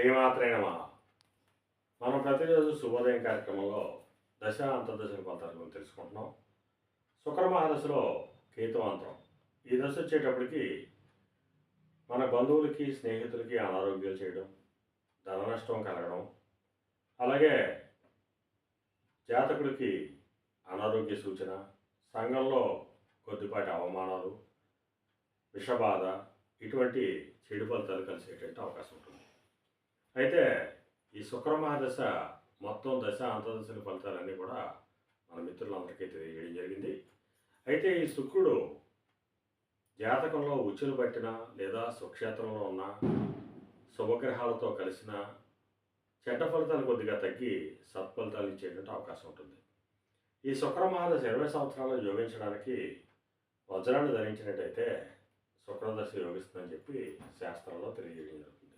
శ్రీమాత్రే నమః. మనం ప్రతిరోజు శుభోదయం కార్యక్రమంలో దశ అంతర్దశల ఫలితాల గురించి తెలుసుకుంటున్నాం. శుక్ర మహాదశలో కేతువాంతరం. ఈ దశ వచ్చేటప్పటికి మన బంధువులకి స్నేహితులకి అనారోగ్యాలు చేయడం, ధన నష్టం కలగడం, అలాగే జాతకుడికి అనారోగ్య సూచన, సంఘంలో కొద్దిపాటి అవమానాలు, విషబాధ, ఇటువంటి చెడు ఫలితాలు కలిసేటువంటి అవకాశం ఉంటుంది. అయితే ఈ శుక్ర మహాదశ మొత్తం దశ అంతర్దశల ఫలితాలన్నీ కూడా మన మిత్రులందరికీ తెలియజేయడం జరిగింది. అయితే ఈ శుక్రుడు జాతకంలో ఉచ్చులు పట్టిన లేదా స్వక్షేత్రంలో ఉన్న శుభగ్రహాలతో కలిసిన చెడ్డ ఫలితాలు కొద్దిగా తగ్గి సత్ఫలితాలు ఇచ్చేటువంటి అవకాశం ఉంటుంది. ఈ శుక్ర మహాదశ 20 సంవత్సరాలు యోగించడానికి వజ్రాన్ని ధరించినట్టయితే శుక్రదశ యోగిస్తుందని చెప్పి శాస్త్రంలో తెలియజేయడం జరుగుతుంది.